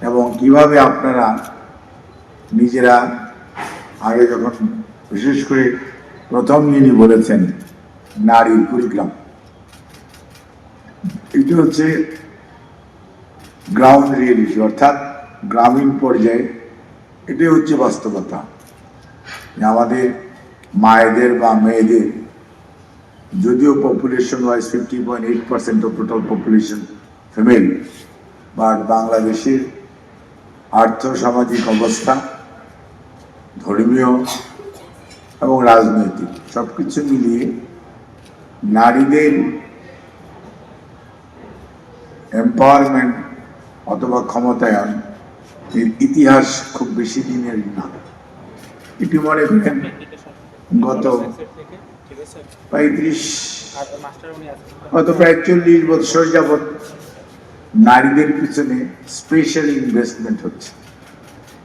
এবং কিভাবে আপনারা নিজেরা আগে যখন বিশেষ করে প্রথম দিনই বলেছেন নারীর কুড়িগ্রাম, এটি হচ্ছে গ্রাউন্ড রিয়েলিটি, অর্থাৎ গ্রামীণ পর্যায়ে এটি হচ্ছে বাস্তবতা। আমাদের মায়েদের বা মেয়েদের যদিও population wise 50.8% of total population female, but বাংলাদেশের আর্থ সামাজিক অবস্থা, ধর্মীয় এবং রাজনৈতিক সব কিছু মিলিয়ে নারীদের এম্পাওয়ারমেন্ট অথবা ক্ষমতায়ন এর ইতিহাস খুব বেশি দিনের না। এটি মনে করেন গত প্রায় 40 বছর যাবৎ নারীদের পিছনে স্পেশাল ইনভেস্টমেন্ট হচ্ছে।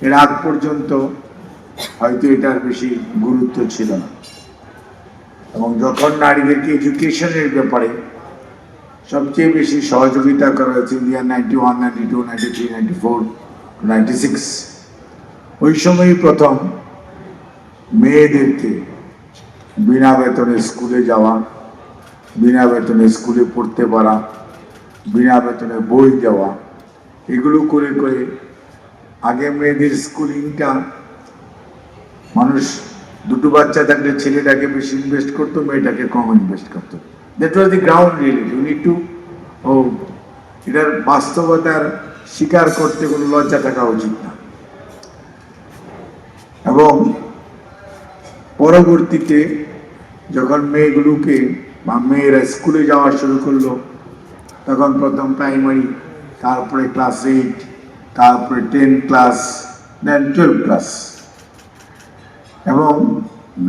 এর আগ পর্যন্ত হয়তো এটার বেশি গুরুত্ব ছিল না, এবং যখন নারীদেরকে এডুকেশনের ব্যাপারে সবচেয়ে বেশি সহযোগিতা করা হয়েছে ইন্ডিয়া 91, 92, 93, 94, 96, ওই সময়ই প্রথম মেয়েদেরকে বিনা বেতনে স্কুলে যাওয়া, বিনা বেতনে স্কুলে পড়তে পারা, বিনা বেতনে বই দেওয়া, এগুলো করে করে আগে মেয়েদের স্কুলিংটা মানুষ দুটো বাচ্চা থাকলে ছেলেটাকে বেশি ইনভেস্ট করতো, মেয়েটাকে কম ইনভেস্ট করতো। That was the ground reality. You need to এটার বাস্তবতার স্বীকার করতে কোনো লজ্জা থাকা উচিত না। এবং পরবর্তীতে যখন মেয়েগুলোকে বা মেয়েরা স্কুলে যাওয়া শুরু করলো, তখন প্রথম প্রাইমারি, তারপরে ক্লাস 8, তারপরে 10 ক্লাস, দেন 12 ক্লাস, এবং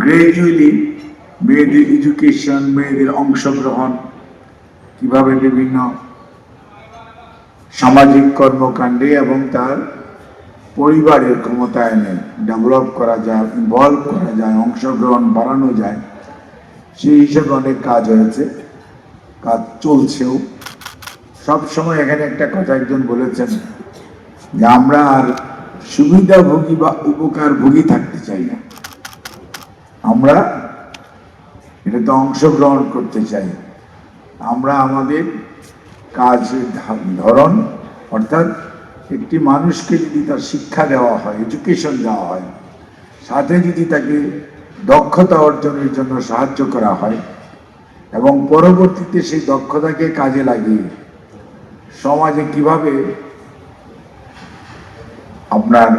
গ্রাজুয়ালি মেয়েদের এডুকেশন, মেয়েদের অংশগ্রহণ, কিভাবে বিভিন্ন সামাজিক কর্মকাণ্ডে এবং তার পরিবারের ক্ষমতায়নে ডেভেলপ করা যায়, ইনভলভ করা যায়, অংশগ্রহণ বাড়ানো যায়, সেই হিসেবে অনেক কাজ হয়েছে, কাজ চলছেও। সব সময় এখানে একটা কথা একজন বলেছেন যে আমরা আর সুবিধাভোগী বা উপকারভোগী থাকতে চাই না, আমরা এটাতে অংশগ্রহণ করতে চাই। আমরা আমাদের কাজের ধরন, অর্থাৎ একটি মানুষকে যদি তার শিক্ষা দেওয়া হয়, এডুকেশন দেওয়া হয়, সাথে যদি তাকে দক্ষতা অর্জনের জন্য সাহায্য করা হয়, এবং পরবর্তীতে সেই দক্ষতাকে কাজে লাগিয়ে সমাজে কিভাবে আপনার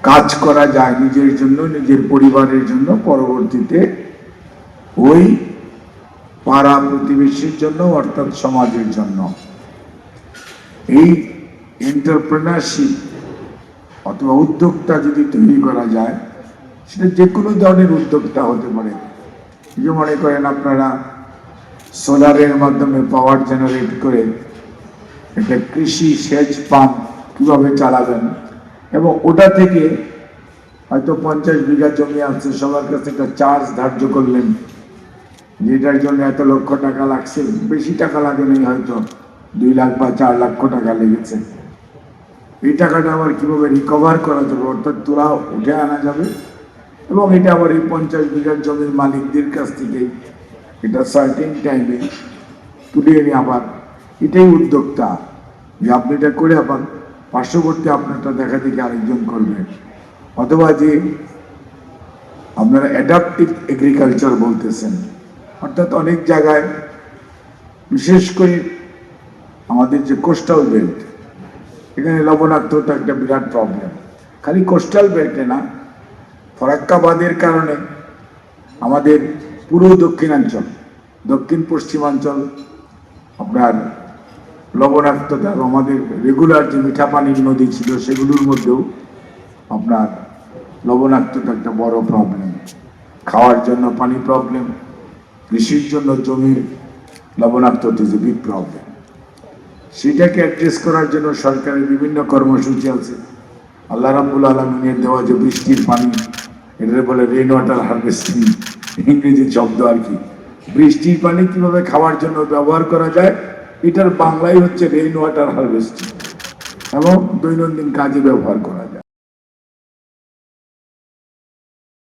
কাজ করা যায় নিজের জন্য, নিজের পরিবারের জন্য, পরবর্তীতে ওই পাড়া প্রতিবেশীর জন্য, অর্থাৎ সমাজের জন্য, এই এন্টারপ্রেনারশিপ অথবা উদ্যোক্তা যদি তৈরি করা যায়, সেটা যে কোনো ধরনের উদ্যোক্তা হতে পারে। যে মনে করেন আপনারা সোলারের মাধ্যমে পাওয়ার জেনারেট করে একটা কৃষি সেচ পাম্প কীভাবে চালাবেন, এবং ওটা থেকে হয়তো 50 বিঘা জমি আছে, সবার কাছে একটা চার্জ ধার্য করলেন, যেটার জন্য এত লক্ষ টাকা লাগছে, বেশি টাকা লাগেনি, হয়তো 2 লাখ বা 4 লক্ষ টাকা লেগেছে। এই টাকাটা আবার কীভাবে রিকভার করা যাবে, অর্থাৎ তোলা উঠে আনা যাবে, এবং এটা আবার এই 50 বিঘার জমির মালিকদের কাছ থেকে এটা সার্টেন টাইমে তুলে এনে আবার, এটাই উদ্যোক্তা, যে আপনি এটা করে আবার পার্শ্ববর্তী আপনারটা দেখা দেখে আরেকজন করবেন। অথবা যে আপনারা অ্যাডাপটিভ এগ্রিকালচার বলতেছেন, অর্থাৎ অনেক জায়গায়, বিশেষ করে আমাদের যে কোস্টাল বেল্ট, এখানে লবণাক্ততা একটা বিরাট প্রবলেম। খালি কোস্টাল বেল্টে না, ফরাক্কাবাদের কারণে আমাদের পুরো দক্ষিণাঞ্চল, দক্ষিণ পশ্চিমাঞ্চল আপনার লবণাক্ততা, আমাদের রেগুলার যে মিঠা পানির নদী ছিল সেগুলোর মধ্যেও আপনার লবণাক্ততা একটা বড় প্রবলেম। খাওয়ার জন্য পানি প্রবলেম, কৃষির জন্য জমির লবণাক্ততা ইজ এ বিগ প্রবলেম। সেটাকে অ্যাড্রেস করার জন্য সরকারের বিভিন্ন কর্মসূচি আছে। আল্লাহ রাব্বুল আলামিনের দেওয়া যে বৃষ্টির পানি, এটা বলে রেইন ওয়াটার হারভেস্টিং, ইংরেজি শব্দ আর কি। বৃষ্টির পানি কিভাবে খাওয়ার জন্য ব্যবহার করা যায়, এটার বাংলায় হচ্ছে রেইন ওয়াটার হারভেস্টিং। এবং দৈনন্দিন কাজে ব্যবহার করা যায়।